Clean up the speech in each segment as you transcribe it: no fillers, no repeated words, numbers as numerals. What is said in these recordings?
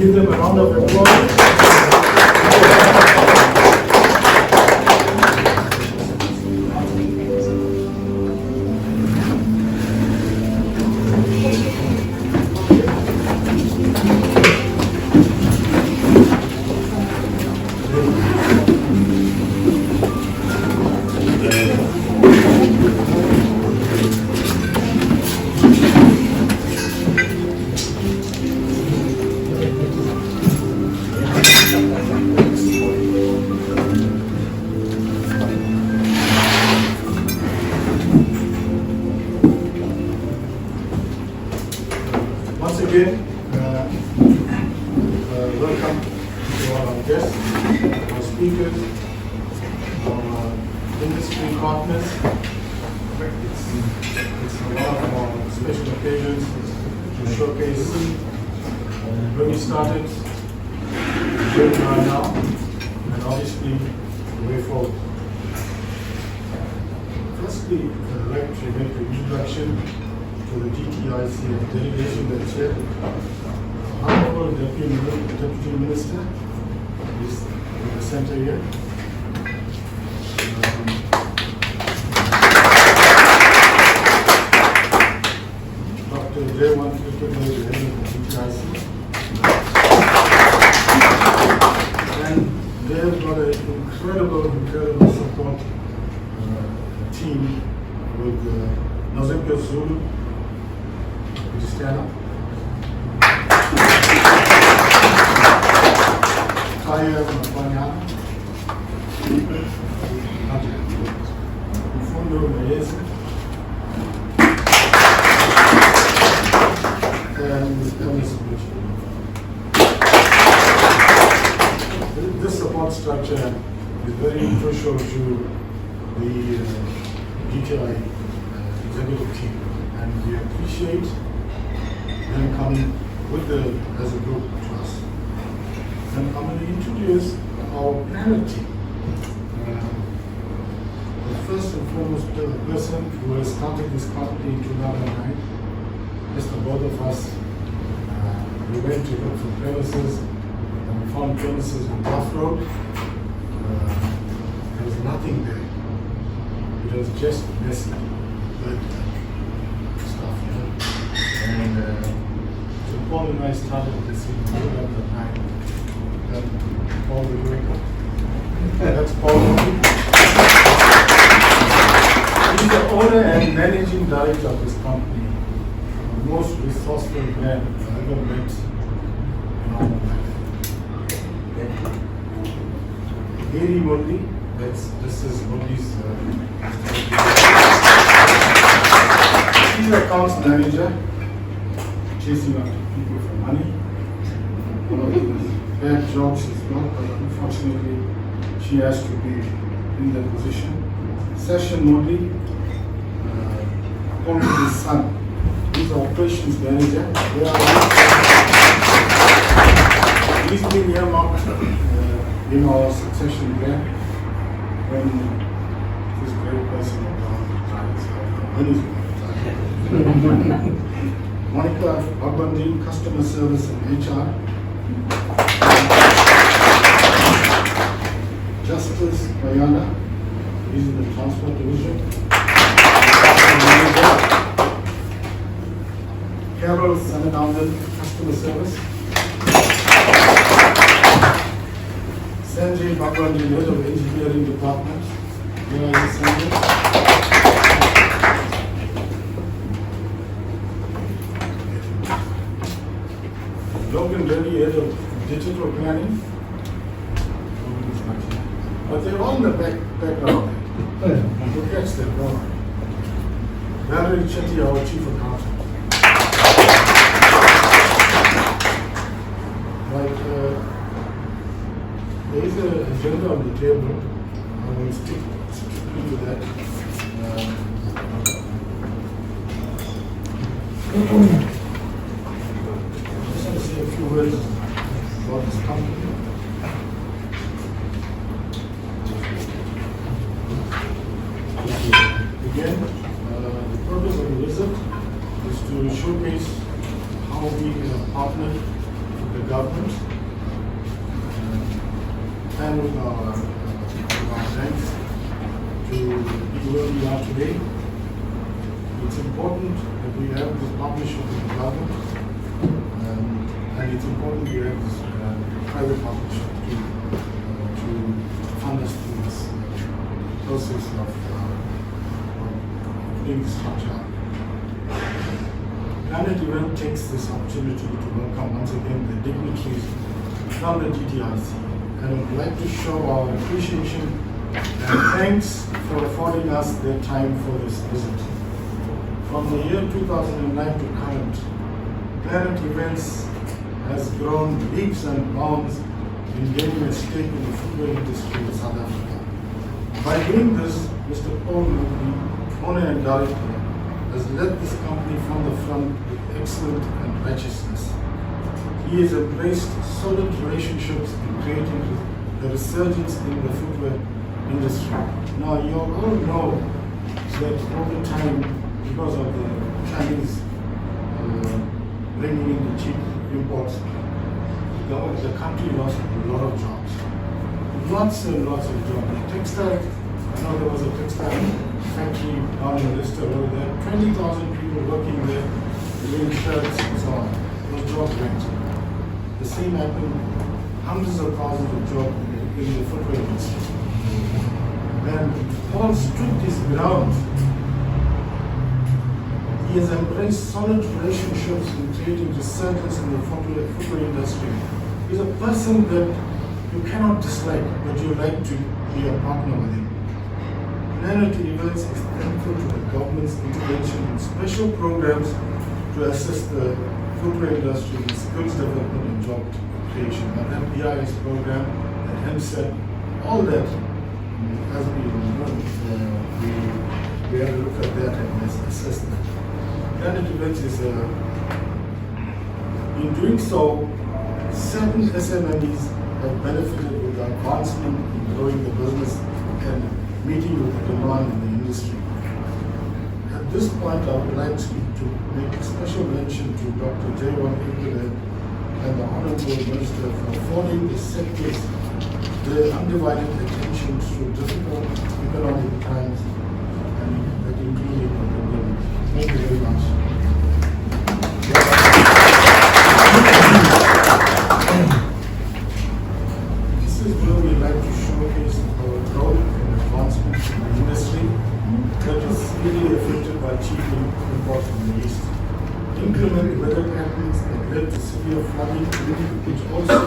Give them a round of applause. Once again, welcome to all our guests, our speakers, our industry partners. It's a lot of our special occasions to showcase where we started, where we are now, and obviously the way forward. Firstly, I'd like to make an introduction to the GTIC delegation that's here. Honorable Deputy Minister is in the center here. Dr. J1 Cricket, the head of the GTIC. And they have got an incredible support team with Nazimka Zulu. Would you stand up? Kaya Mapanyana. Fundo Meyese. And Ernest Mitchell. This support structure is very crucial to the GTI executive team, and we appreciate them coming with as a group to us. And I'm going to introduce our panel team. The first and foremost person who has started this company in 2009, Mr. Both of us, we went to look for premises, and we found premises on Buff Road. There was nothing there. It was just messy, but stuff, you know. And so Paul and I started this in 2009. Paul will wake up. That's Paul. He's the owner and managing director of this company. The most resourceful man I've ever met in all my life. Gary Modi, this is Modi's she's an accounts manager, chasing after people for money. Bad job she's got, but unfortunately she has to be in that position. Session Modi, appointed his son. He's the operations manager. He's been earmarked in our succession plan when this great person Monica Bagbandin, customer service and HR. Justice Bayana, he's in the transport division. Carol Sananandan, customer service. Sanjay Bagbandin, head of engineering department. Here is Sanjay. Logan Reddy, head of digital planning. But they're all in the background. Who gets them? No. Valerie Chetty, our chief accountant. But there is an agenda on the table. I will stick to that. Just want to say a few words about this company. Again, the purpose of the visit is to showcase how we partnered with the government and with our banks to be where we are today. It's important that we have this partnership with the government, and it's important we have this private partnership to fund us through this process of putting this structure up. Planet Event takes this opportunity to welcome once again the dignitaries from the GTIC, and I would like to show our appreciation and thanks for affording us their time for this visit. From the year 2009 to current, Planet Events has grown leaps and bounds in gaining a stake in the footwear industry in South Africa. By doing this, Mr. Paul Mugni, owner and director, has led this company from the front with excellence and righteousness. He has embraced solid relationships in creating the resurgence in the footwear industry. Now, you all know that over time, because of the Chinese bringing in the cheap imports, the country lost a lot of jobs. Lots and lots of jobs. The textile, I know there was a textile factory down in Leicester over there, 20,000 people working there, doing shirts and so on. Those jobs went. The same happened, hundreds of thousands of jobs in the footwear industry. And Paul stood his ground. He has embraced solid relationships in creating resurgence in the footwear industry. He's a person that you cannot dislike, but you like to be a partner with him. Planet Events is thankful to the government's intervention in special programs to assist the footwear industry in skills development and job creation. And that BIS program, that HEMSET, all that has been, we have to look at that and assess that. Planet Events is, in doing so, certain SMEs have benefited with the advancement in growing the business and meeting with the demand in the industry. At this point, I would like to make a special mention to Dr. J1 Ekele and the Honorable Minister for affording the sectors their undivided attention through difficult economic times, and that including the pandemic. Thank you very much. This is where we like to showcase our growth and advancement in the industry that is really affected by cheap imports from the East. Inclement weather patterns that led to severe flooding, which also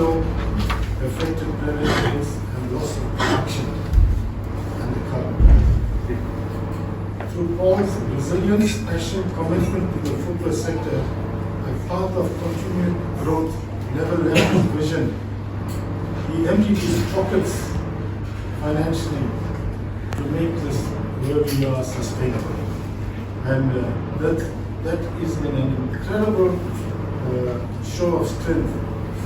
affected Planet Events and loss of production and the economy. Through Paul's resilience, passion, commitment to the footwear sector, a path of continued growth never left his vision. He emptied his pockets financially to make this where we are sustainable. And that is an incredible show of strength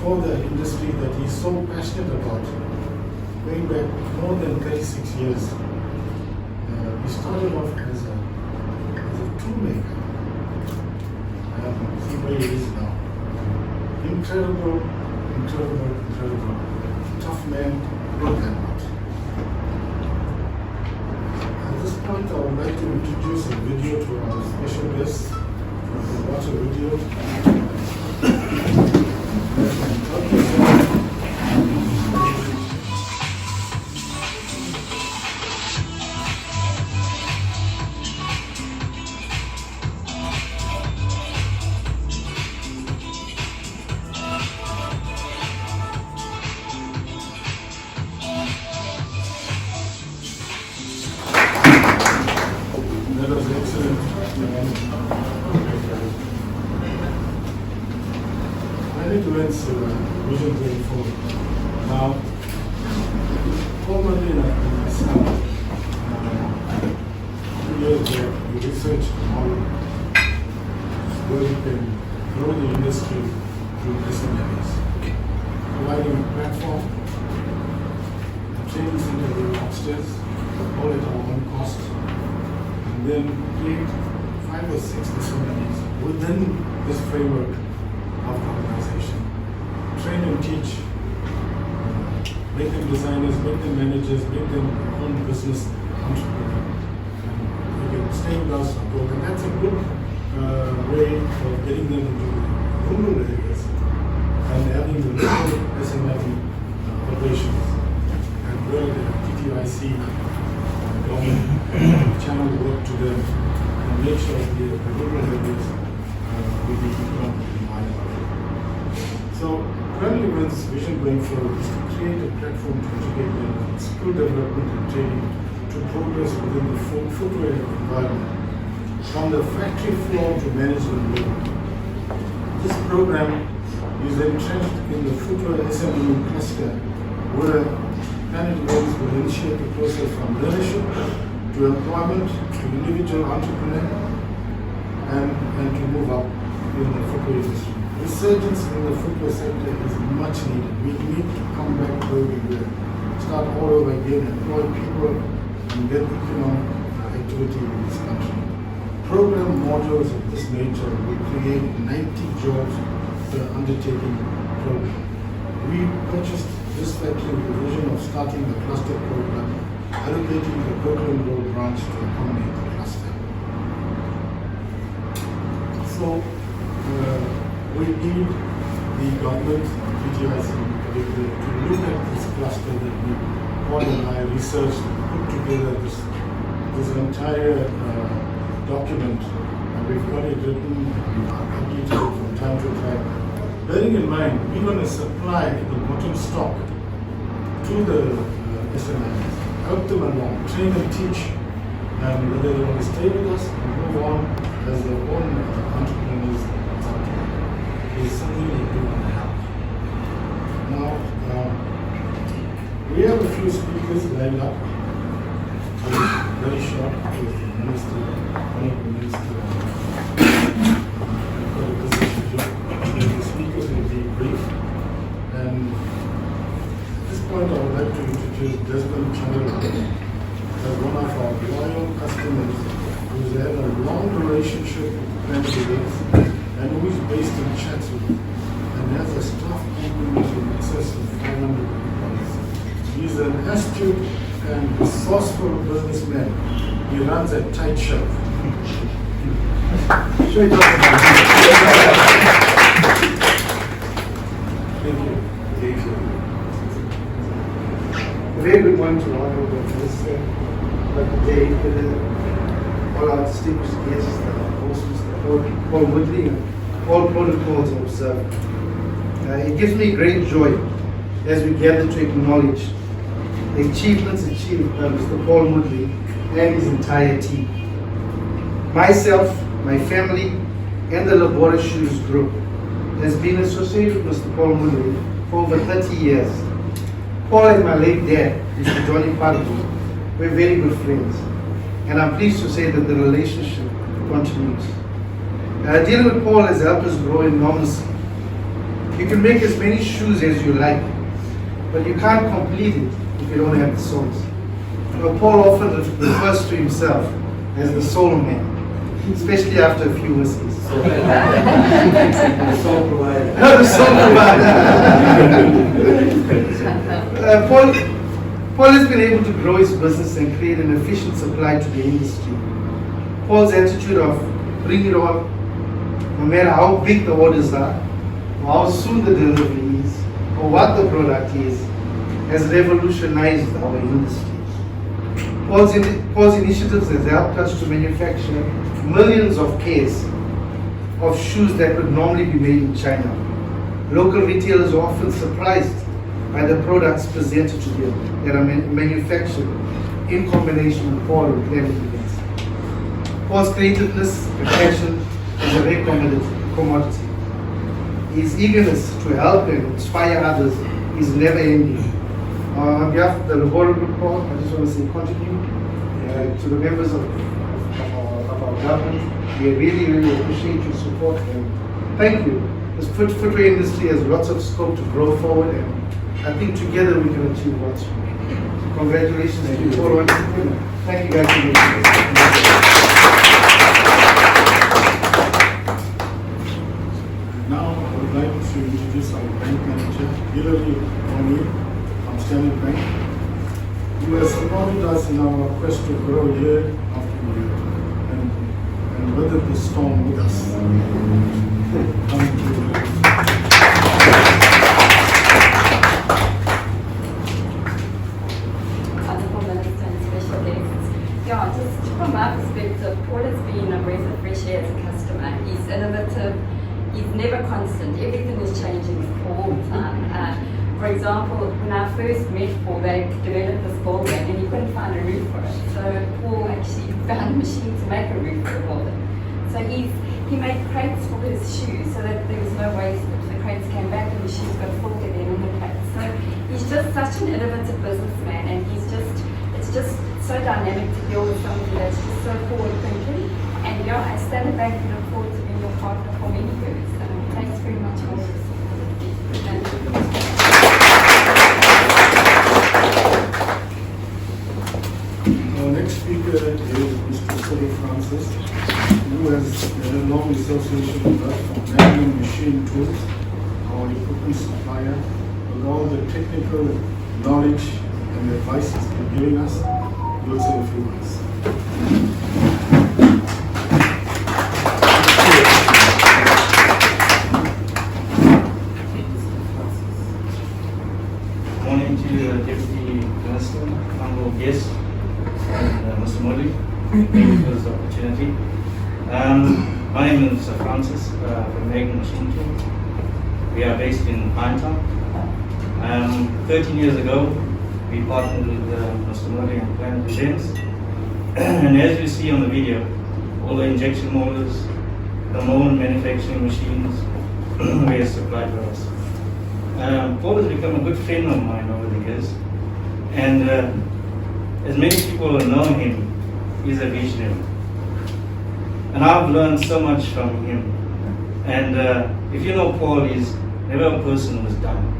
for the industry that he's so passionate about. Going back more than 36 years, he started off as a toolmaker. See where he is now. Incredible, tough man, wrote that much. At this point, I would like to introduce a video to our special guest. We'll watch a video. That was excellent. Planet Events Vision going forward. Now, Paul Mudley and myself, 2 years back, we researched a model where we can grow the industry through SMEs, providing a platform, a training center upstairs, all at our own cost, and then create 5 or 6 SMEs within this framework of the organization. Train and teach, make them designers, make them managers, make them own business entrepreneur. And we can stay with us on board. And that's a good way of getting them into rural areas and having the local SME operations. And where the TTIC government channel work to them and make sure the rural areas will be economically viable. So, Planet Events' vision going forward is to create a platform to educate them on skill development and training to progress within the footwear environment, from the factory floor to management level. This program is entrenched in the footwear SME cluster, where Planet Events will initiate the process from leadership to employment to individual entrepreneur and to move up in the footwear industry. Resurgence in the footwear sector is much needed. We need to come back where we were, start all over again, employ people, and get economic activity in this country. Program modules of this nature will create 90 jobs per undertaking program. We purchased this factory with the vision of starting the cluster program, allocating the Brooklyn Road branch to accommodate the cluster. So, we need the government, TTIC in particular, to look at this cluster that we, Paul and I researched and put together this entire document, and we've got it written and updated from time to time. Bearing in mind, we're going to supply the bottom stock to the SMEs, help them along, train and teach, and whether they want to stay with us and move on as their own entrepreneurs, is something that we want to help. Now, we have a few speakers lined up. Very short, because the minister, one of the minister, the speakers will be brief. And at this point, I would like to introduce Desmond Chandler as one of our loyal customers who's had a long relationship with Planet Events and who is based in Chatsworth and has a staff complement in excess of 500 employees. He's an astute and resourceful businessman. He runs a tight shop. Sure, he does. Thank you. Thank you. A very good morning to all of us. Dr. Dave, all our distinguished guests, the host, Mr. Paul Woodley, and all protocols observed. It gives me great joy as we gather to acknowledge the achievements achieved by Mr. Paul Woodley and his entire team. Myself, my family, and the Labora Shoes Group has been associated with Mr. Paul Woodley for over 30 years. Paul and my late dad, Mr. Johnny Pardo, were very good friends, and I'm pleased to say that the relationship continues. Dealing with Paul has helped us grow enormously. You can make as many shoes as you like, but you can't complete it if you don't have the soles. Paul often refers to himself as the soul man, especially after a few whiskeys. The soul provider. The soul provider. Paul has been able to grow his business and create an efficient supply to the industry. Paul's attitude of bring it on, no matter how big the orders are, or how soon the delivery is, or what the product is, has revolutionized our industry. Paul's initiatives has helped us to manufacture millions of pairs of shoes that could normally be made in China. Local retailers are often surprised by the products presented to them that are manufactured in combination with Paul and Planet Events. Paul's creativeness and passion is a rare commodity. his eagerness to help and inspire others is never ending. On behalf of the Labora Group Board, I just want to say continue to the members of our government. We really, really appreciate your support and thank you. This footwear industry has lots of scope to grow forward, and I think together we can achieve lots more. Congratulations to you all. Thank you guys for being here. Now I would like to introduce our bank manager, Hilary O'Neill from Standard Bank, who has supported us in our quest to grow year after year and weather the storm with us. Thank you. Wonderful minister and special guests. Yeah, just from my perspective, Paul has been a breath of fresh air as a customer. He's innovative. He's never constant. Everything is changing all the time. For example, when I first met Paul, they developed this building and he couldn't find a roof for it. So Paul actually found a machine to make a roof for the building. So he made crates for his shoes so that there was no waste. The crates came back and the shoes got full again in the crates. So he's just such an innovative businessman, and it's just so dynamic to deal with somebody that's just so forward thinking. And yeah, I Standard Bank and look forward to being your partner for many years. Thanks very much for this. Our next speaker is Mr. Cyril Francis, who has a long association with us from Magnum Machine Tools, our equipment supplier, with all the technical knowledge and advice he's been giving us. We'll say a few words. Morning to the Deputy Minister, honorable guests, and Mr. Modi. Thank you for this opportunity. My name is Francis from Magnum Machine Tools. We are based in Pinetown. 13 years ago, we partnered with Mr. Modi and Planet Events. And as you see on the video, all the injection molders, the mold manufacturing machines were supplied by us. Paul has become a good friend of mine over the years, and as many people know him, he's a visionary. And I've learned so much from him. And if you know Paul, he's never a person who's down.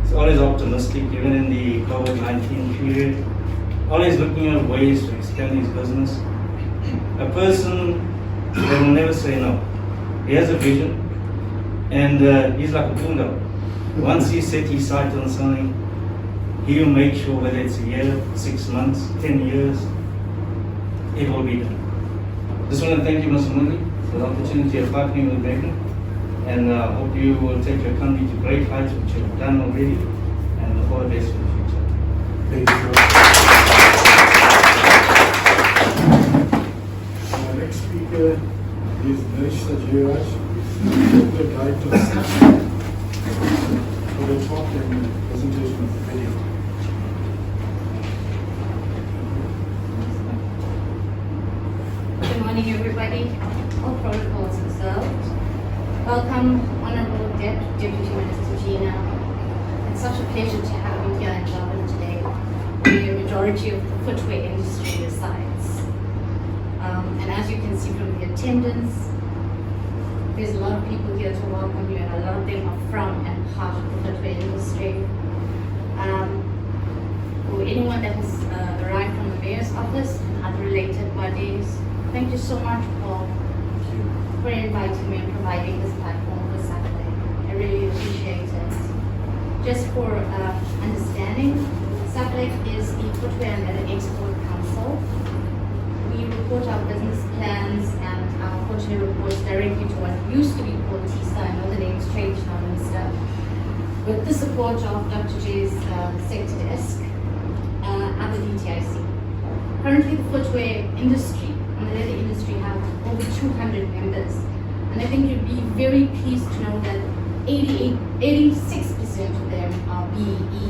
He's always optimistic, even in the COVID-19 period, always looking at ways to expand his business. A person that will never say no. He has a vision, and he's like a bulldog. Once he set his sight on something, he will make sure whether it's a year, 6 months, 10 years, it will be done. Just want to thank you, Mr. Modi, for the opportunity of partnering with Magnum, and hope you will take your company to great heights, which you have done already, and all the best for the future. Thank you. Our next speaker is Narishta Jairaj, Executive Director of SAP, for the talk and presentation of the video. Good morning, everybody. All protocols observed. Welcome, Honorable Deputy Minister Gina. It's such a pleasure to have you here in Durban today, where the majority of the footwear industry resides. And as you can see from the attendance, there's a lot of people here to welcome you, and a lot of them are from and part of the footwear industry. For anyone that has arrived from the mayor's office and other related bodies, thank you so much, Paul, for inviting me and providing this platform for Saturday. I really appreciate it. Just for understanding, SAPLEC is the Footwear and Leather Export Council. We report our business plans and our quarterly reports directly to what used to be called TISA. I know the name's changed now, Minister. With the support of Dr. J's sector desk and the DTIC. Currently, the footwear industry and the leather industry have over 200 members. And I think you'd be very pleased to know that 86% of them are BEE,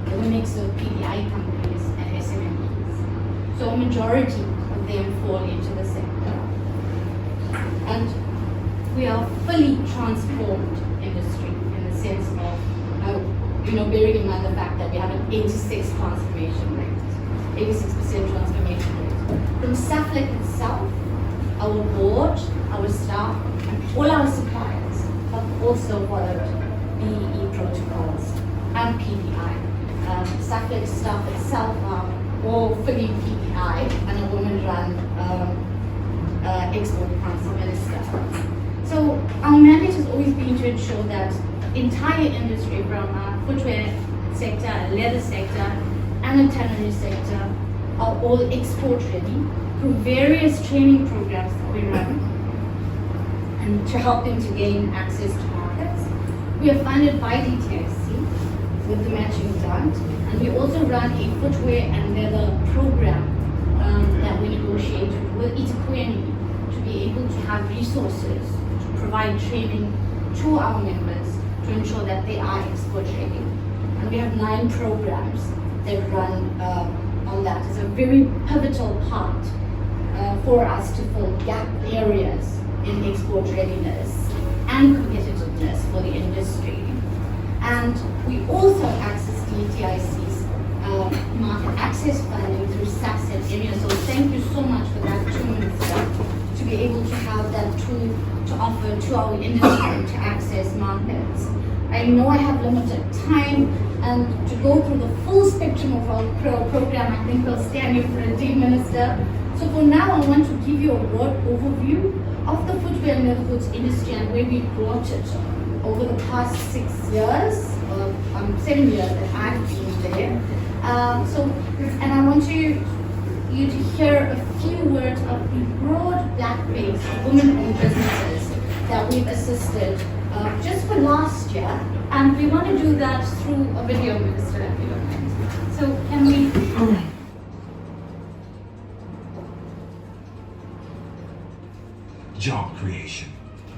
with a mix of PDI companies and SMMEs. So a majority of them fall into the sector. And we are a fully transformed industry in the sense of, bearing in mind the fact that we have an 86% transformation rate. From SAFLEC itself, our board, our staff, and all our suppliers have also followed BEE protocols and PPI. SAFLEC staff itself are all fully PPI and a woman-run export council minister. So our mandate has always been to ensure that entire industry from our footwear sector, leather sector, and the tannery sector are all export ready through various training programs that we run and to help them to gain access to markets. We are funded by DTIC with the matching grant, and we also run a footwear and leather program that we negotiated with Itaqueni to be able to have resources to provide training to our members to ensure that they are export ready. And we have 9 programs that run on that. It's a very pivotal part for us to fill gap areas in export readiness and competitiveness for the industry. And we also access DTIC's market access funding through SAFS and EMEA. So thank you so much for that too, Minister, to be able to have that tool to offer to our industry to access markets. I know I have limited time, and to go through the full spectrum of our program, I think we'll stand here for a day, Minister. So for now, I want to give you a broad overview of the footwear and leather goods industry and where we brought it over the past 6 years, 7 years that I've been there. And I want you to hear a few words of the broad black-based women-owned businesses that we've assisted just for last year, and we want to do that through a video, Minister, if you don't mind. So can we? Job creation,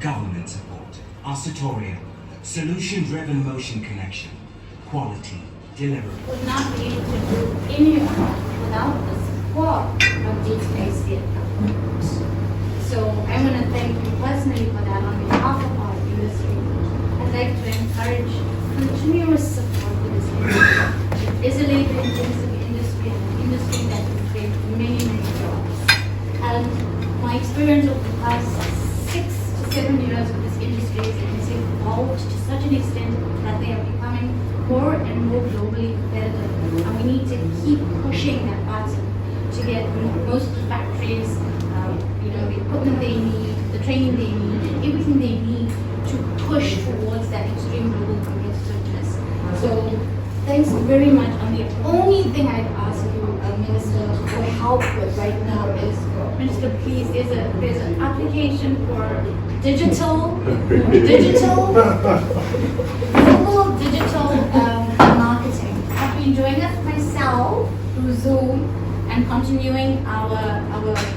government support, Arsatorium, solution-driven motion connection, quality, delivery. Would not be able to do any of that without the support of DTIC. So I want to thank you personally for that on behalf of our industry. I'd like to encourage continuous support for this industry. It is a labor-intensive industry and an industry that will create many, many jobs. And my experience over the past 6 to 7 years with this industry is evolved to such an extent that they are becoming more and more globally competitive. And we need to keep pushing that button to get most of the factories, the equipment they need, the training they need, and everything they need to push towards that extreme global competitiveness. So thanks very much. And the only thing I'd ask you, Minister, for help with right now is, Minister, please, there's an application for digital marketing. I've been doing it myself through Zoom and continuing our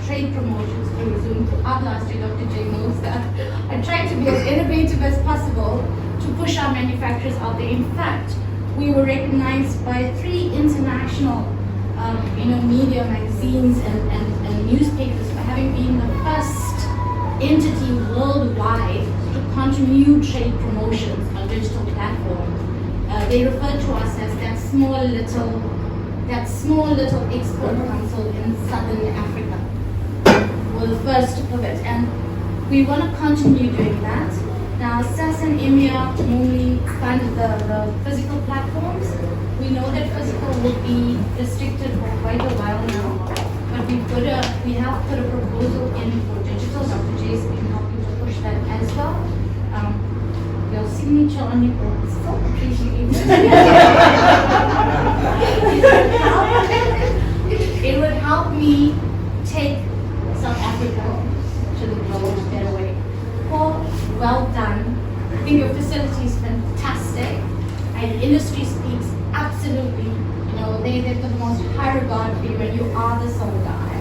trade promotions through Zoom throughout last year. Dr. J knows that. I tried to be as innovative as possible to push our manufacturers out there. In fact, we were recognized by 3 international media magazines and newspapers for having been the first entity worldwide to continue trade promotions on digital platforms. They refer to us as that small little export council in southern Africa. We're the first to pivot, and we want to continue doing that. Now, SAS and EMEA normally fund the physical platforms. We know that physical will be restricted for quite a while now, but we have put a proposal in for digital. Dr. J's been helping to push that as well. Your signature on your book is so appreciated. It would help me take South Africa to the global better way. Paul, well done. I think your facility is fantastic. And industry speaks absolutely. They've got the most high regard for you, and you are the sole guy.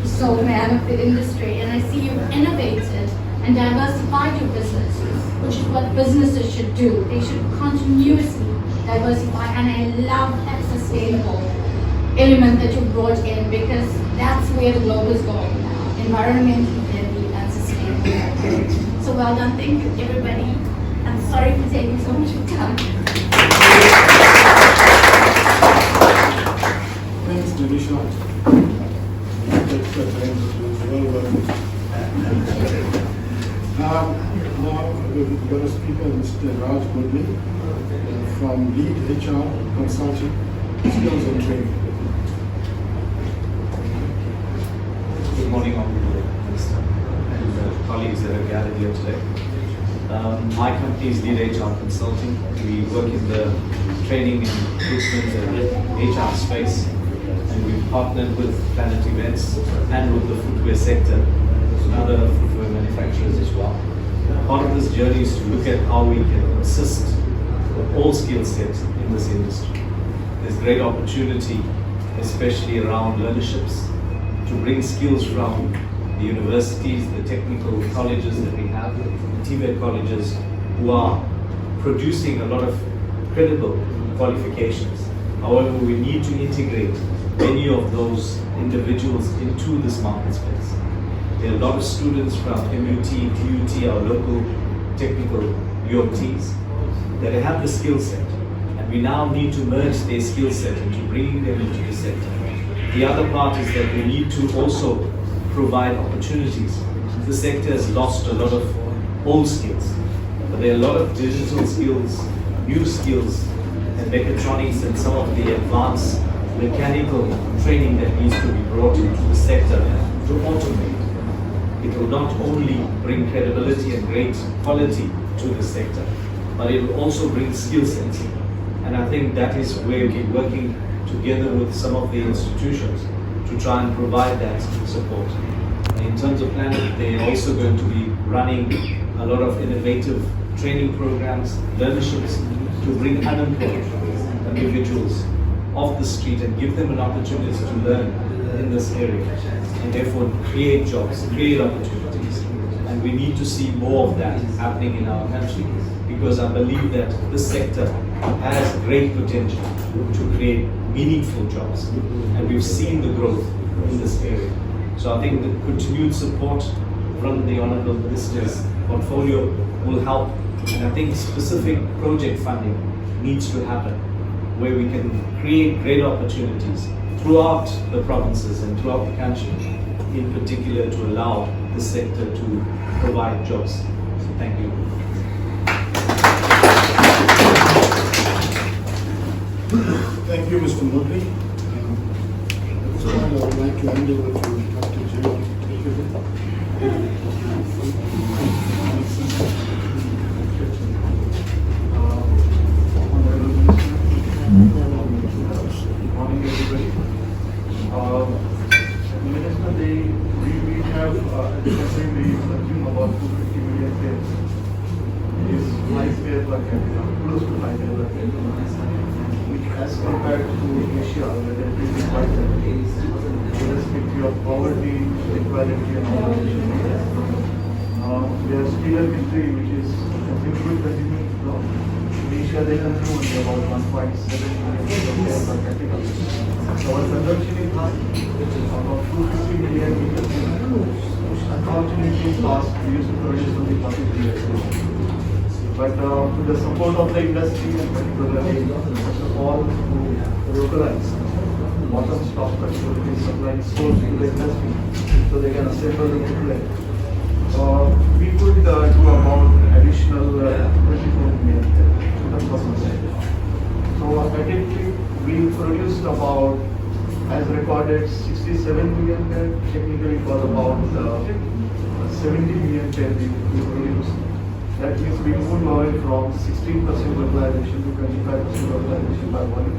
So man of the industry. And I see you've innovated and diversified your business, which is what businesses should do. They should continuously diversify, and I love that sustainable element that you brought in, because that's where the globe is going now, environmentally friendly and sustainable. So So well done, thank you everybody. I'm sorry for taking so much of time. Thanks, Janisha. Extra time to do well work. Now we're going to speak on Mr. Raj Murli from Lead HR Consulting, Skills and Training. Good morning, Honorable Minister and colleagues that are gathered here today. My company is Lead HR Consulting. We work in the training and recruitment and HR space, and we've partnered with Planet Events and with the footwear sector and other footwear manufacturers as well. Part of this journey is to look at how we can assist with all skill sets in this industry. There's great opportunity, especially around learnerships, to bring skills from the universities, the technical colleges that we have, the TVET colleges, who are producing a lot of credible qualifications. However, we need to integrate many of those individuals into this market space. There are a lot of students from MUT, TUT, our local technical UOTs, that have the skill set, and we now need to merge their skill set into bringing them into the sector. The other part is that we need to also provide opportunities. The sector has lost a lot of old skills, but there are a lot of digital skills, new skills, and mechatronics and some of the advanced mechanical training that needs to be brought into the sector to automate. It will not only bring credibility and great quality to the sector, but it will also bring skill sets. And I think that is where we're working together with some of the institutions to try and provide that support. In terms of Planet, they're also going to be running a lot of innovative training programs, learnerships, to bring unemployed individuals off the street and give them an opportunity to learn in this area, and therefore create jobs, create opportunities. And we need to see more of that happening in our country, because I believe that this sector has great potential to create meaningful jobs, and we've seen the growth in this area. So I think the continued support from the Honourable Minister's portfolio will help, and I think specific project funding needs to happen, where we can create great opportunities throughout the provinces and throughout the country, in particular to allow the sector to provide jobs. So thank you. Thank you, Mr. Murli. So I would like to hand over to Dr. Jivan to take it. Good morning, everybody. Minister, we have recently consumed about 250 million pairs. It is 5 pairs per capita, close to 5 pairs per capita, which as compared to Asia, where there is quite a irrespective of poverty, equality, and all. We are still a country which is continuing to grow. In Asia, they consume only about 1.7 million pairs per capita. So our consumption is high, about 250 million we consume, which unfortunately past we used to produce only 40 years ago. But with the support of the industry, and particularly first of all to localize bottom stock particularly supplying stores to the industry so they can assemble the footwear. We could do about additional 24 million to the customer side. So effectively we produced about, as recorded, 67 million pairs. Technically it was about 70 million pairs we produced. That means we moved away from 16% localization to 25% localization by volume.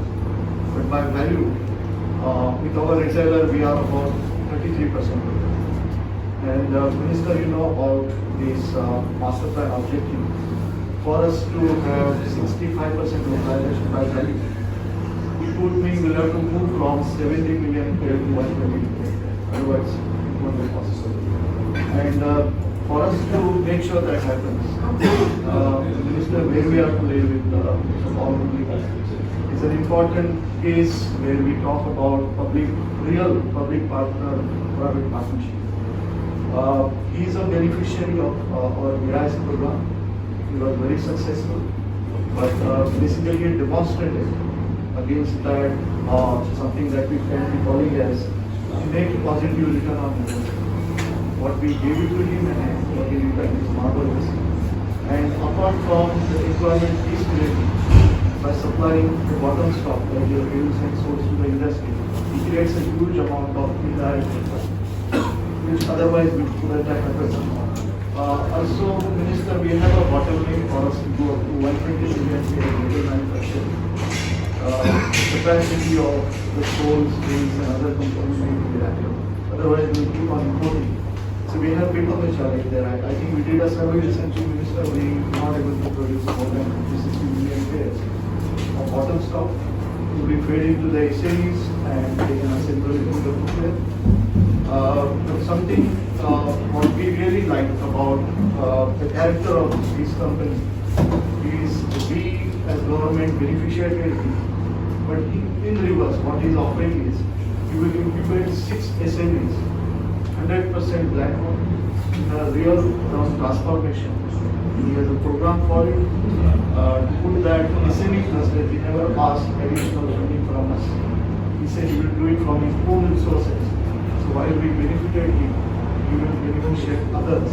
But by value, with our retailer, we are about 33%. And Minister, you know about this master plan objective. For us to have 65% localization by value, it would mean we'll have to move from 70 million pair to 120 million. Otherwise, it won't be possible. And for us to make sure that happens, Minister, where we are today with all is an important case where we talk about real public-private partnership. He is a beneficiary of our BIS program. He was very successful, but basically he demonstrated against that something that we can be calling as net positive return on investment. What we gave it to him and what he returned is marvelous. And apart from the employment piece by supplying the bottom stock like your fuels and source to the industry, he creates a huge amount of indirect income, which otherwise we couldn't have happened. Also, Minister, we have a bottleneck for us to go up to 120 million global manufacturing. Capacity of the coal, steels and other components need to be active. Otherwise, we will keep on importing. So we have bit of a challenge there. I think we did a survey recently, Minister, we were not able to produce more than 50-60 million pairs of bottom stock to be fed into the SMEs and they can assemble it in the footwear. Something what we really like about the character of this company is we as government beneficiary, but in reverse, what he is offering is he will incubate 6 SMEs, 100% black hole, real transformation. He has a program for it to put that SME cluster. He never asked additional funding from us. He said he will do it from his own resources. So while we benefited him, he will beneficiate others.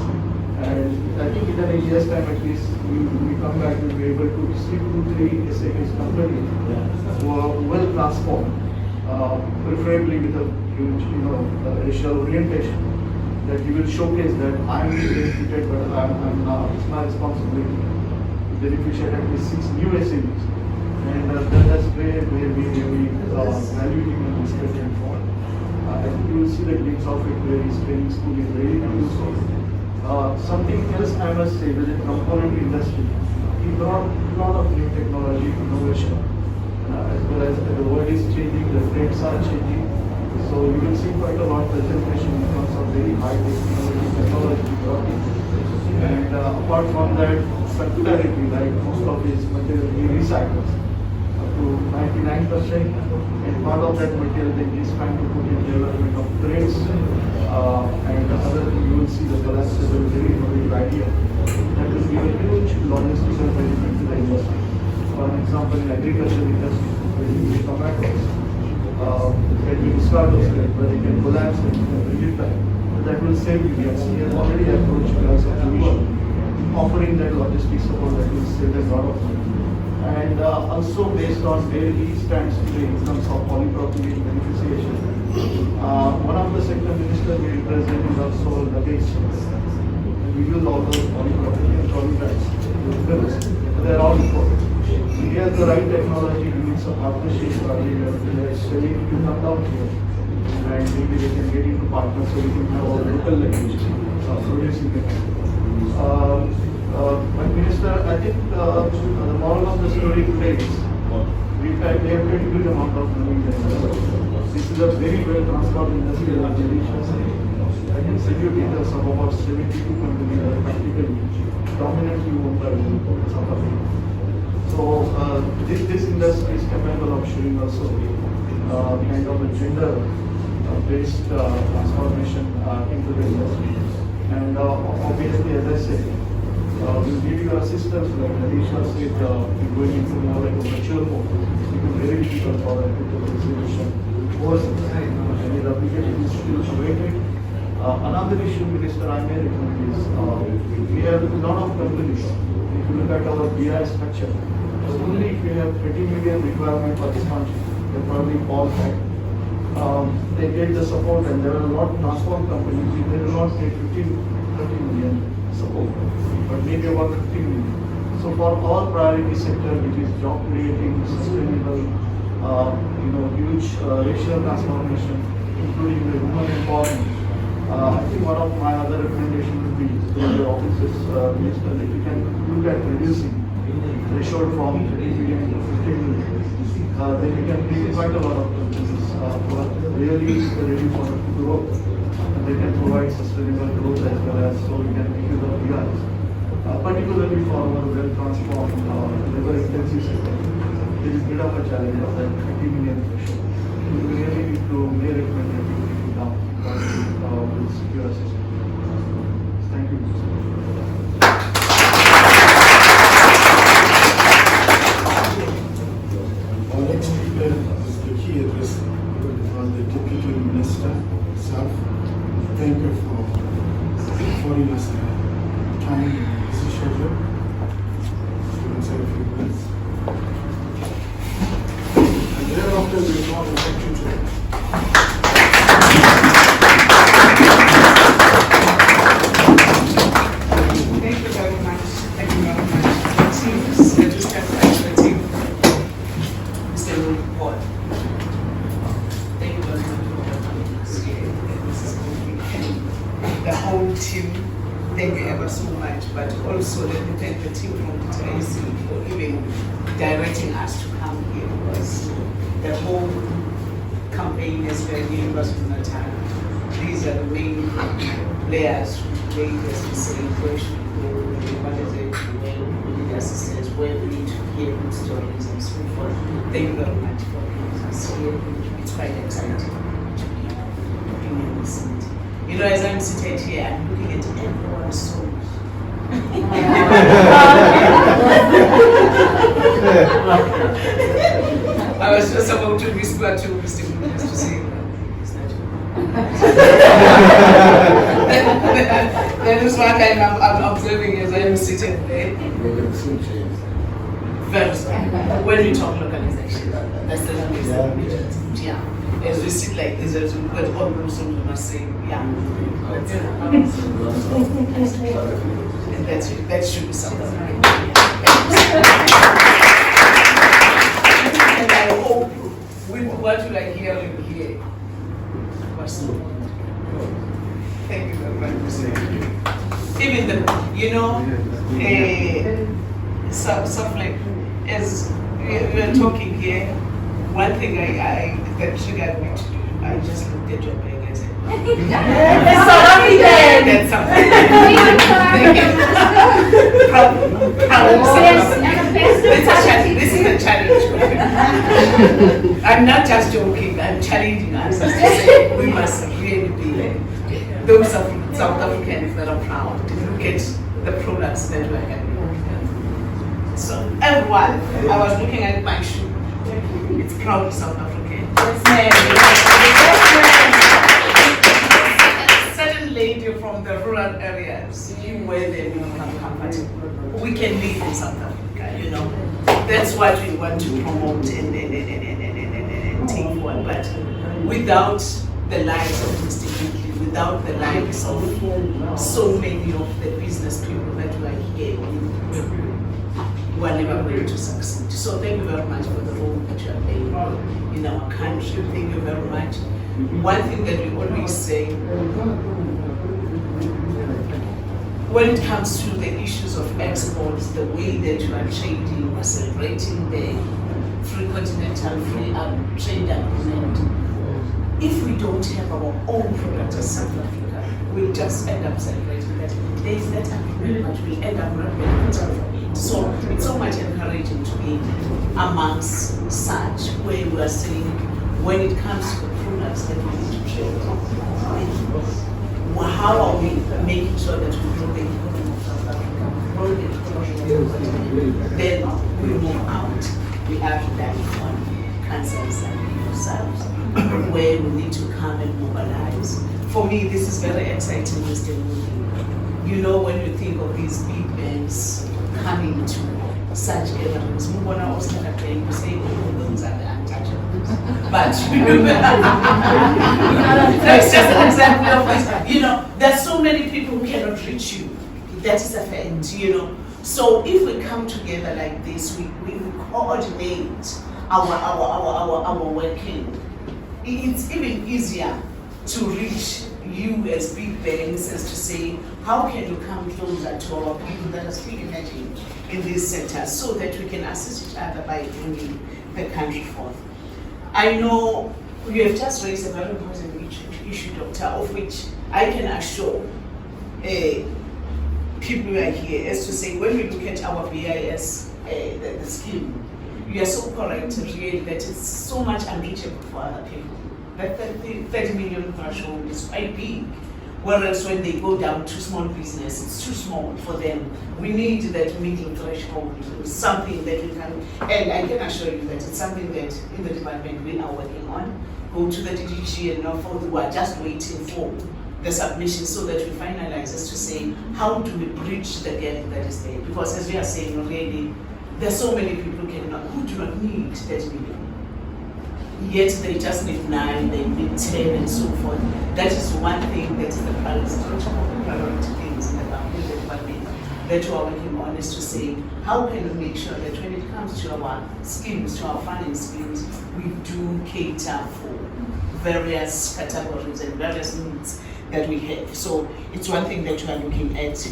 And I think in a year's time at least, we come back, we'll be able to see 2-3 SMEs companies who are well transformed, preferably with a huge, racial orientation, that you will showcase that I'm benefited, but it's my responsibility to beneficiate at least 6 new SMEs. And that's where we really value him and respect him for. I think you will see the glimpse of it where his training school is ready to do so. Something else I must say, within component industry, he brought a lot of new technology, innovation, as well as the world is changing, the trends are changing. So you will see quite a lot of presentation in terms of very high technology brought in. And apart from that, circularity, like most of his material he recycles up to 99%, and part of that material then he is trying to put in development of trains and other thing. You will see the collapsible, very innovative idea that will give a huge logistical benefit to the industry. For example, in agriculture industry, producing tomatoes, when we discard those credit, but they can collapse and bring it back. But that will save years. He has already approached us of the world, offering that logistics support that will save a lot of money. And also based on where he stands today in terms of polypropylene beneficiation. One of the sector ministers we represent is also Nagesh. We use all those polypropylene trolley bags, but they are all important. He has the right technology, he needs a partnership, selling to come down here. And maybe they can get into partners so we can have our local language producing it. But Minister, I think the moral of the story today is they have a good amount of money. This is a very well transformed industry. I can send you details of about 72 companies that are practically dominantly owned by South Africa. So this industry is capable of showing also kind of a gender-based transformation into the industry. And obviously, as I said, we'll give you assistance, like Alisha said, going into more like a mature mode. You can very difficult for a resolution. And his application is still awaited. Another issue, Minister, I may recommend is we have a lot of companies. If you look at our BI structure, only if you have 30 million requirement for this country, they probably fall back. They get the support, and there are a lot of transform companies. They do not get 30 million support, but maybe about 15 million. So for our priority sector, which is job creating, sustainable, huge racial transformation, including the women empowerment. I think one of my other recommendations would be to the offices, Minister, that you can look at reducing threshold from 30 million to 15 million. Then you can bring quite a lot of companies who are really ready for growth, and they can provide sustainable growth as well as so we can make use of BIs. Particularly for our well-transformed, labor-intensive sector, there is a bit of a challenge of that 50 million threshold. We really need to make recommend that we bring it down with secure assistance. providing us time and busy schedule. You can say a few words. And thereafter, we want to thank you today. Thank you very much. Thank you very much. The team, I just have to thank the team. Mr. Louis Paul. Thank you very much for coming us here. This is good. The whole team, thank you ever so much. But also let me thank the team from the TIC for even directing us to come here, because the whole campaign is very University of Natal. These are the main players who play this celebration, where we wanted it, where we need assistance, where we need to hear good stories and so forth. Thank you very much for being us here. It's quite exciting to be in this city. You know, as I'm seated here, I'm looking at everyone's souls. I was just about to whisper to Mr. Williams to say, that is what I'm observing as I'm sitting there. First, when we talk localization, that's the language. Yeah. As we sit like this, as we put all those songs, we must say, yeah. And that should be something. And I hope with what you are hearing here, thank you very much. Even the, you know, stuff like, as we are talking here, one thing that triggered me to do, I just looked at your bag and said, that's something. This is a challenge. I'm not just joking, I'm challenging us to say we must really be those South Africans that are proud to look at the products that we're having. So everyone, I was looking at my shoe. It's proud South African. Certain lady from the rural areas, you wear them, you become comfortable. We can live in South Africa, you know. That's what we want to promote and take forward. But without the lives of Mr. Hinckley, without the lives of so many of the business people that were here, we are never going to succeed. So thank you very much for the role that you are playing in our country. Thank you very much. One thing that we always say, when it comes to the issues of exports, the way that you are trading, or celebrating the free continental free trade agreement, if we don't have our own products as South Africa, we'll just end up celebrating that. There is that agreement, but we'll end up not benefiting from it. So it's so much encouraging to be amongst such, where we are saying, when it comes to the products that we need to trade, how are we making sure that we grow the economy of South Africa, grow the economy of South Africa? Then we move out. We have that on cancers and yourselves, where we need to come and mobilize. For me, this is very exciting, Mr. Moody. You know, when you think of these big banks coming to such gatherings, you say, oh, those are the untouchables. But that's just an example of this. You know, there's so many people who cannot reach you. That is a fact, you know. So if we come together like this, we coordinate our working. It's even easier to reach you as big banks as to say, how can you come closer to our people that are still emerging in these sectors so that we can assist each other by bringing the country forth. I know you have just raised a very important issue, Doctor, of which I can assure people who are here as to say, when we look at our BIS, the scheme, you are so correct really that it's so much unreachable for other people. That 30 million threshold is quite big. Whereas when they go down to small business, it's too small for them. We need that middle threshold, something that we can, and I can assure you that it's something that in the department we are working on. Go to the DDG and Norfolk, who are just waiting for the submission so that we finalize as to say, how do we bridge the gap that is there? Because as we are saying already, there's so many people who do not need 30 million. Yet they just need 9, they need 10 and so forth. That is one thing that is the priority things in the department that we are working on, is to say, how can we make sure that when it comes to our schemes, to our funding schemes, we do cater for various categories and various needs that we have. So it's one thing that we are looking at.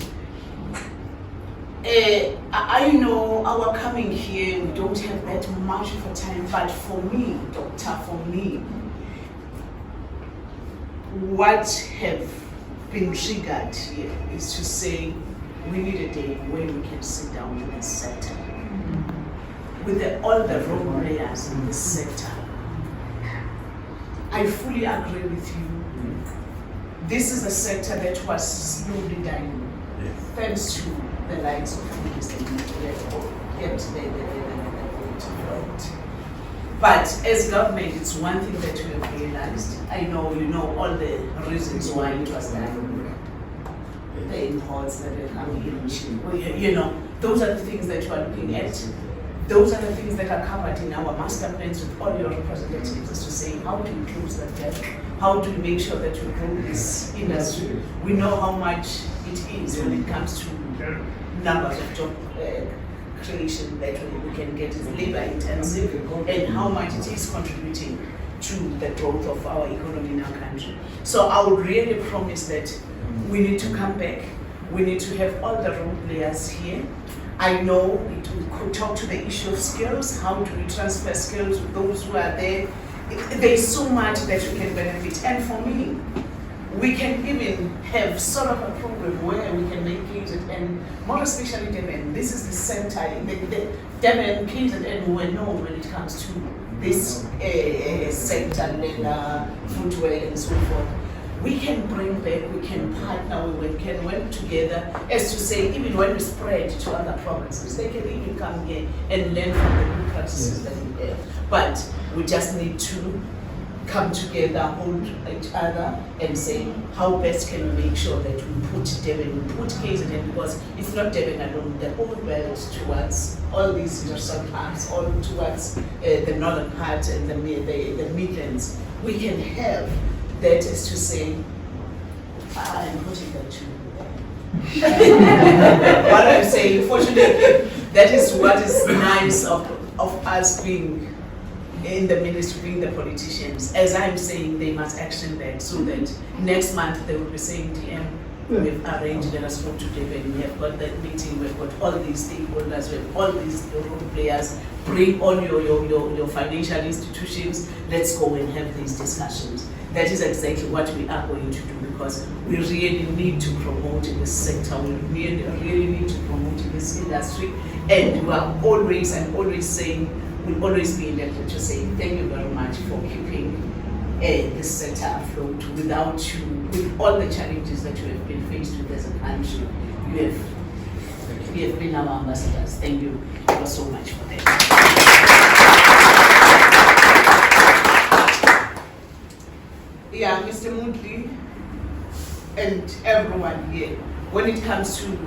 I know our coming here, we don't have that much of a time, but for me, doctor, what have been triggered here is to say we need a day where we can sit down with the sector, with all the role players in the sector. I fully agree with you. This is a sector that was slowly dying, thanks to the likes of Minister kept the But as government, it's one thing that we have realized. I know you know all the reasons why it was done. The imports that are coming in, you know, those are the things that you are looking at. Those are the things that are covered in our master plans with all your representatives, as to say, how do we close that gap? How do we make sure that we grow this industry? We know how much it is when it comes to numbers of job creation that we can get is labor intensive, and how much it is contributing to the growth of our economy in our country. So I would really promise that we need to come back. We need to have all the role players here. I know we could talk to the issue of skills. How do we transfer skills to those who are there? There's so much that we can benefit. And for me, we can even have sort of a program where we can make KZN, and more especially Devon. This is the center, Devon, KZN were known when it comes to this sector, leather, footwear, and so forth. We can bring back, we can partner, we can work together, as to say, even when we spread to other provinces, they can even come here and learn from the good practices that we have. But we just need to come together, hold each other, and say, how best can we make sure that we put Devon, we put KZN, because it's not Devon alone, the whole belt towards all these industrial parks, all towards the northern part and the Midlands. We can have that, is to say, I'm putting that to you. What I'm saying, fortunately, that is what is nice of us being in the ministry, being the politicians. As I'm saying, they must action that, so that next month they will be saying, DM, we've arranged, let us go to Devon, we have got that meeting, we've got all these stakeholders, we have all these role players, bring all your financial institutions, let's go and have these discussions. That is exactly what we are going to do, because we really need to promote in this sector, we really need to promote in this industry, and we are always saying, we'll always be elected to say thank you very much for keeping this sector afloat. Without you, with all the challenges that you have been faced with as a country, you have been our ambassadors. Thank you so much for that. Yeah, Mr. Moodley and everyone here, when it comes to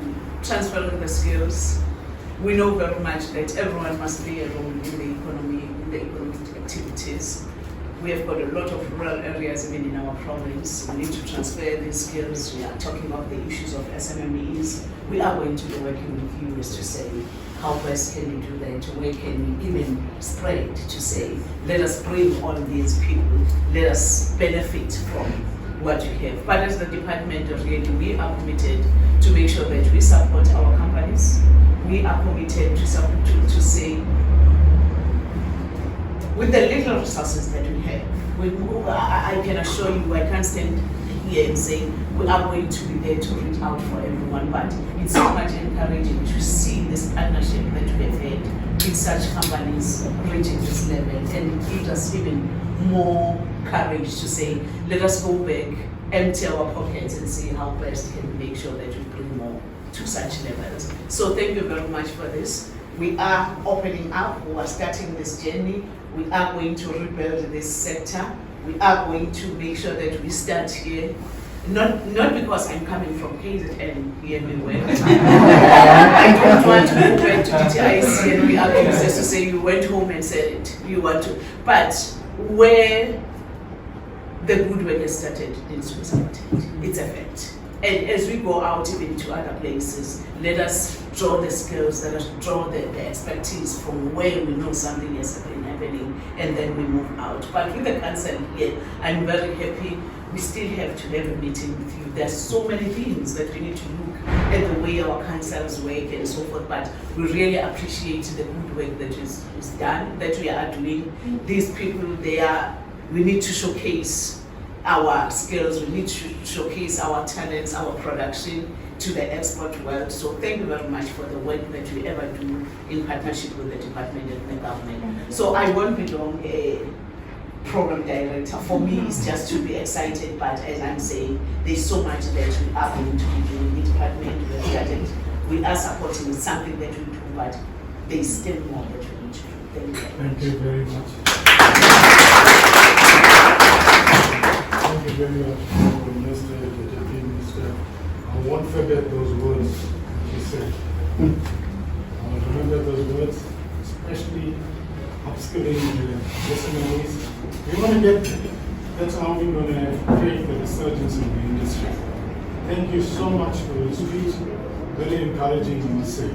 transferring the skills, we know very much that everyone must play a role in the economy, in the economic activities. We have got a lot of rural areas even in our province. We need to transfer these skills. We are talking about the issues of SMMEs. We are going to be working with you as to say, how best can we do that? Where can we even spread to say, let us bring all these people, let us benefit from what you have. But as the department really, we are committed to make sure that we support our companies. We are committed to say, with the little resources that we have, I can assure you, I can't stand here and say we are going to be there to reach out for everyone, but it's so much encouraging to see this partnership that we have had with such companies reaching this level, and it gives us even more courage to say, let us go back, empty our pockets, and see how best can we make sure that we bring more to such levels. So thank you very much for this. We are opening up, we are starting this journey. We are going to rebuild this sector. We are going to make sure that we start here. Not because I'm coming from KZN here in work. I don't want to go back to DTIC and be accused as to say you went home and said you want to. But where the good work has started needs to be supported. It's a fact. And as we go out even to other places, let us draw the skills, let us draw the expertise from where we know something has been happening, and then we move out. But with the council here, I'm very happy. We still have to have a meeting with you. There's so many things that we need to look at the way our councils work and so forth, but we really appreciate the good work that is done, that we are doing. These people, we need to showcase our skills, we need to showcase our talents, our production to the export world. So thank you very much for the work that we ever do in partnership with the department and the government. So I won't be long a program director. For me, it's just to be excited, but as I'm saying, there's so much that we are going to be doing. The department, we have started, we are supporting something that we do, but there's still more that we need to do. Thank you very much. Thank you very much, the Minister, the Deputy Minister. I won't forget those words he said. I will remember those words, especially upskilling the SMEs. We want to get there. That's how we're going to create the resurgence in the industry. Thank you so much for your speech. Very encouraging, I must say.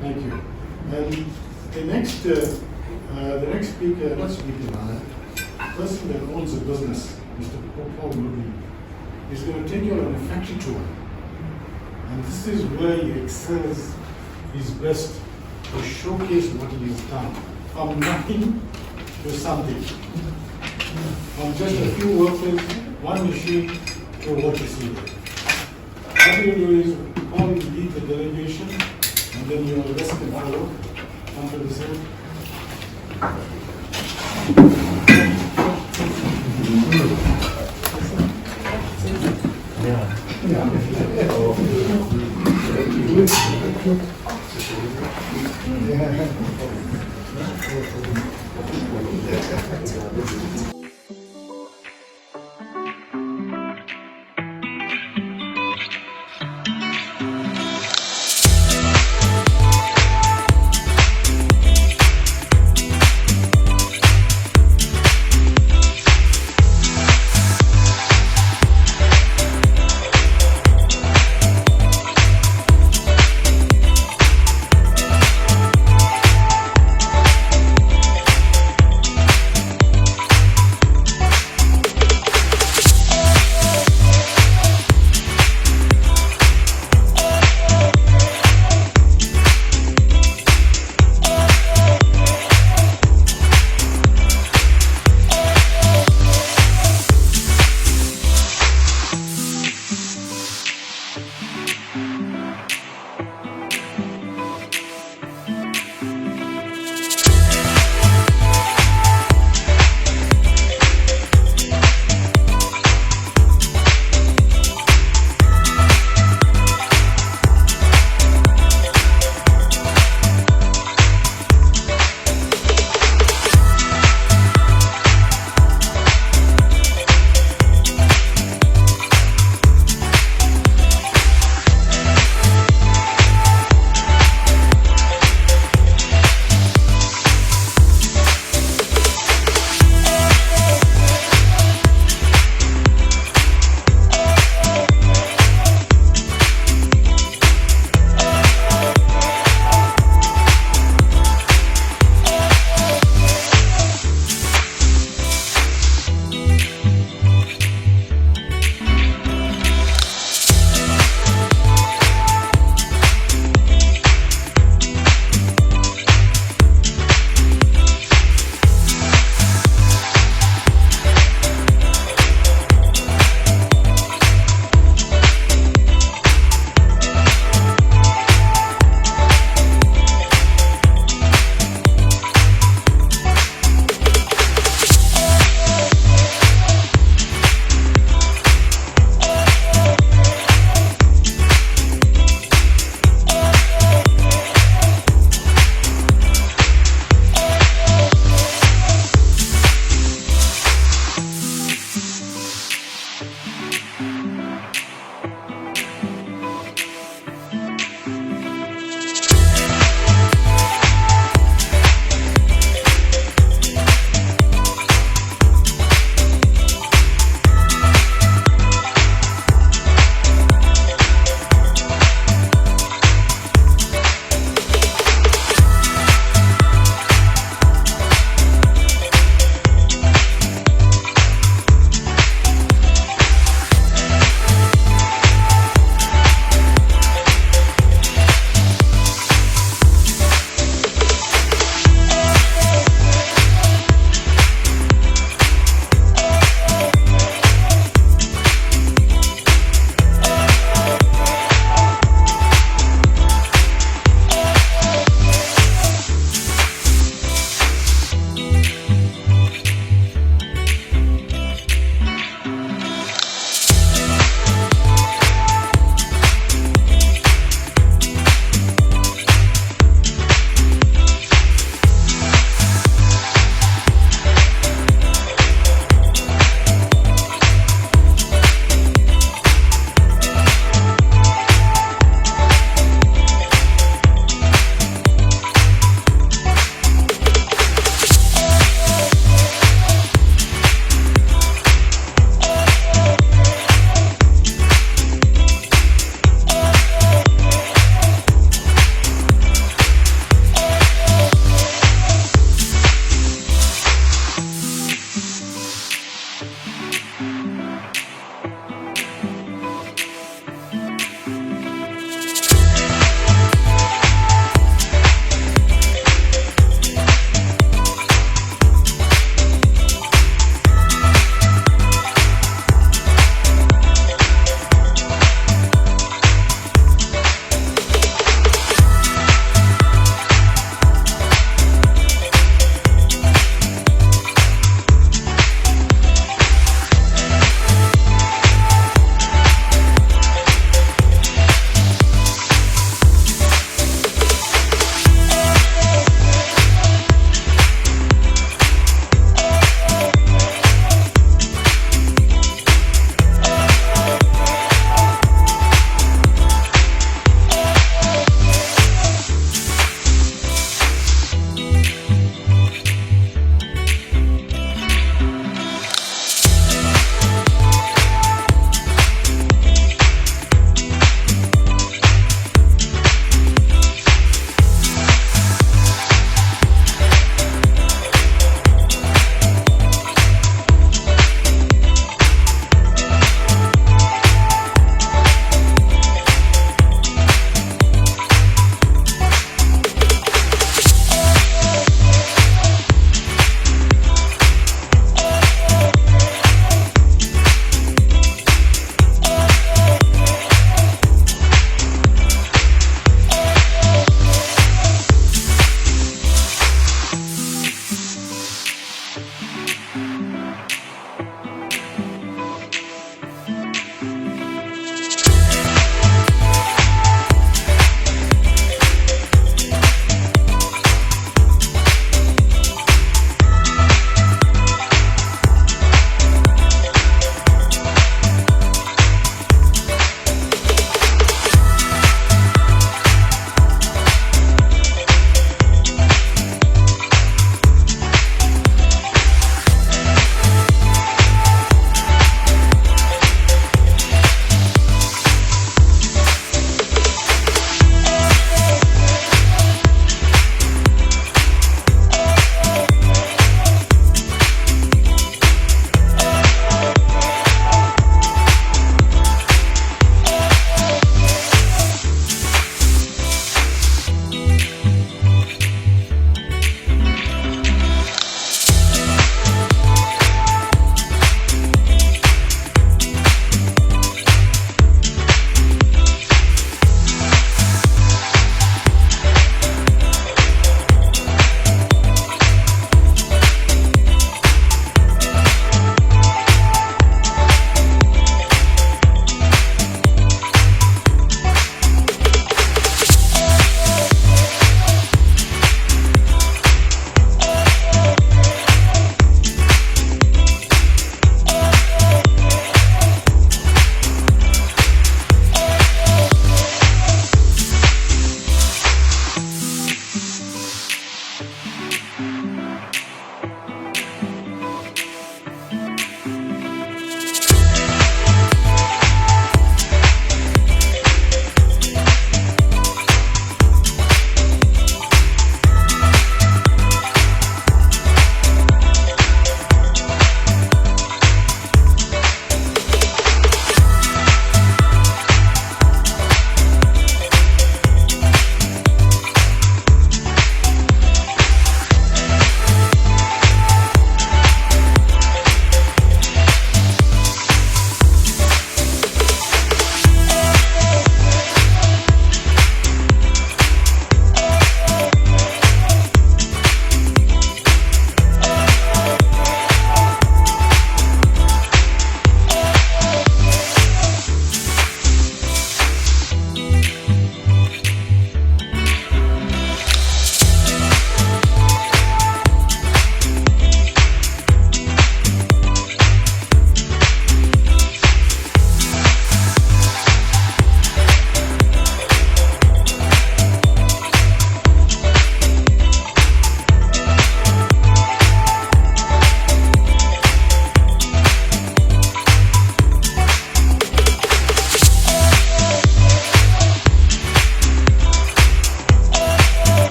Thank you. And the next speaker, not speaker, person that owns a business, Mr. Paul Moody, is going to take you on a factory tour. And this is where he excels his best to showcase what he has done. From nothing to something. From just a few workers, one machine, to what you see there. What you do is Paul will lead the delegation, and then you rest can follow. Come to the side.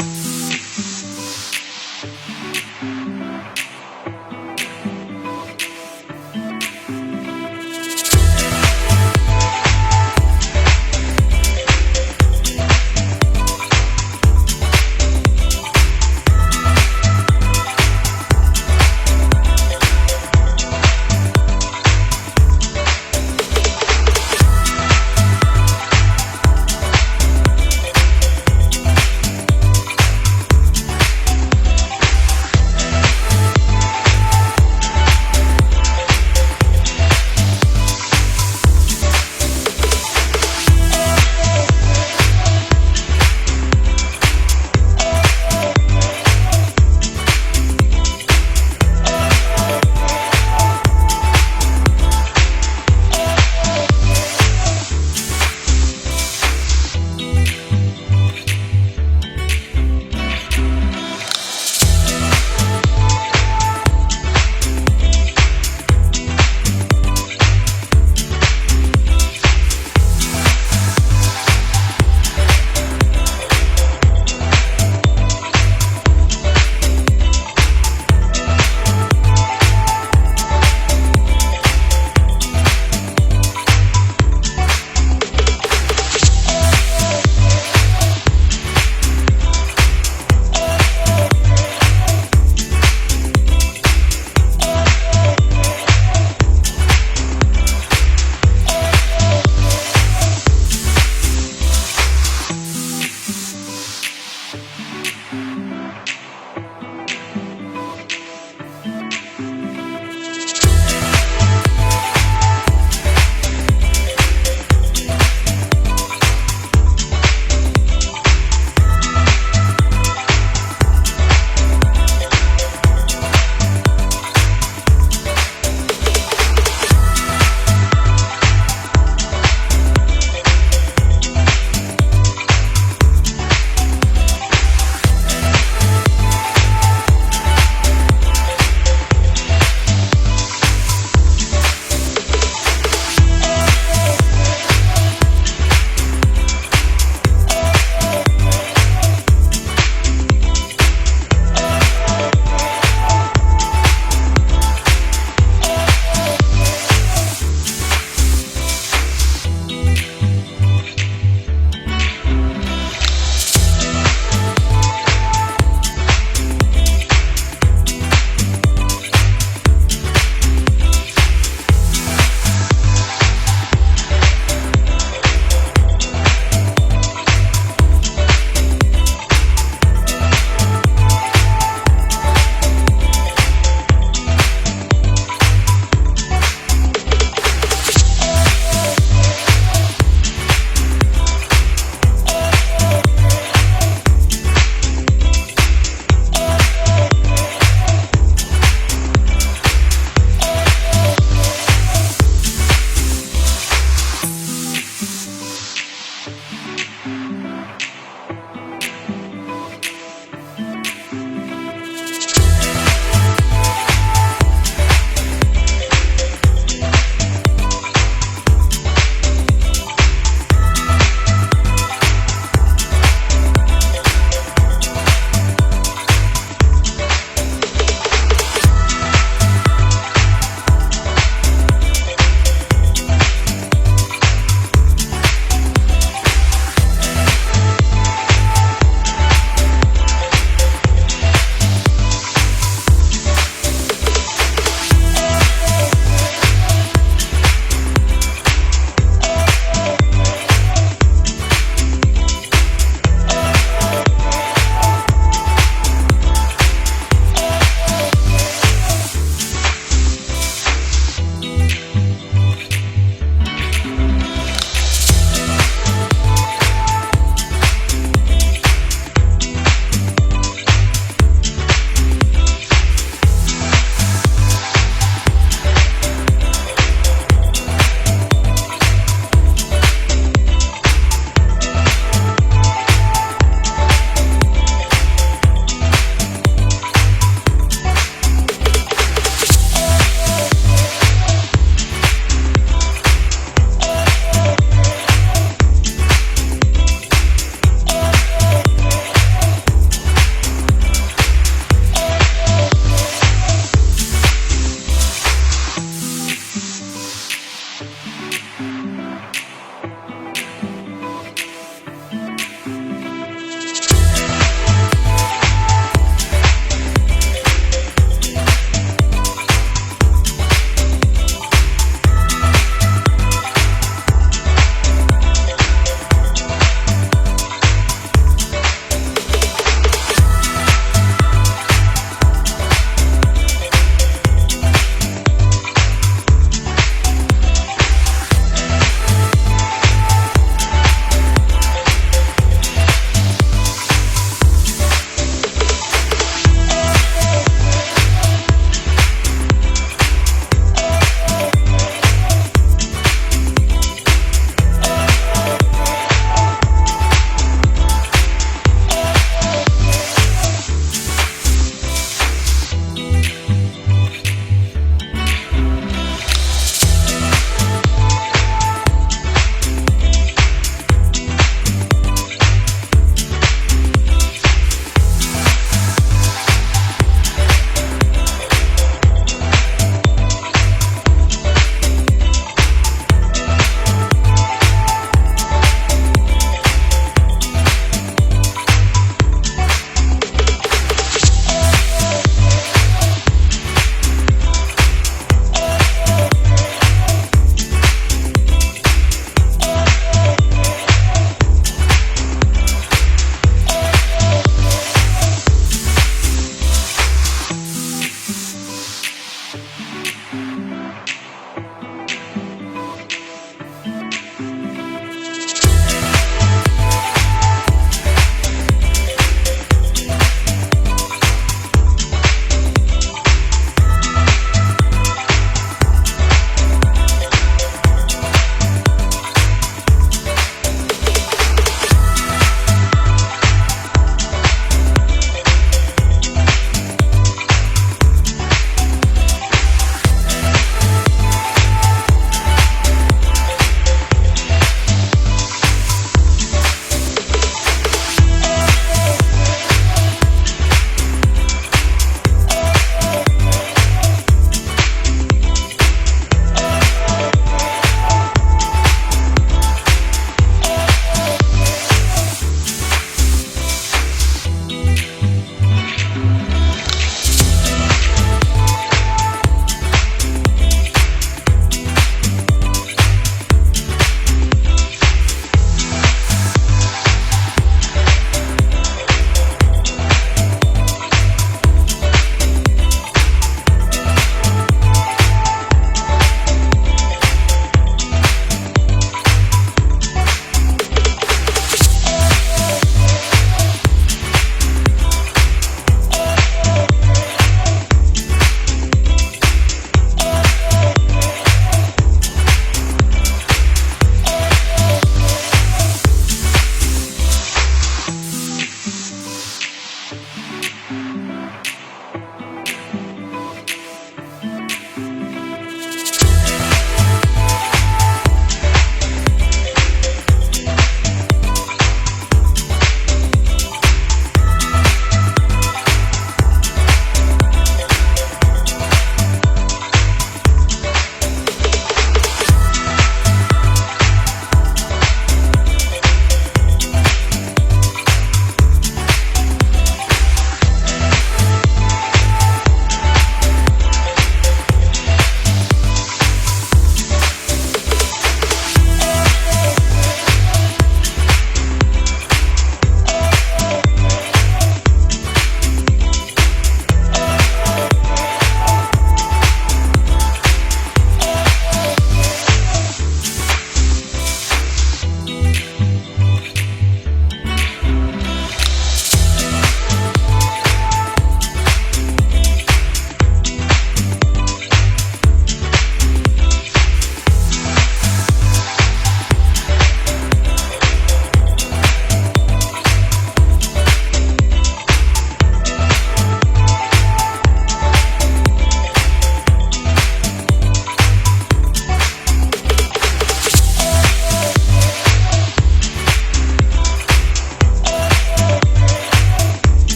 Thank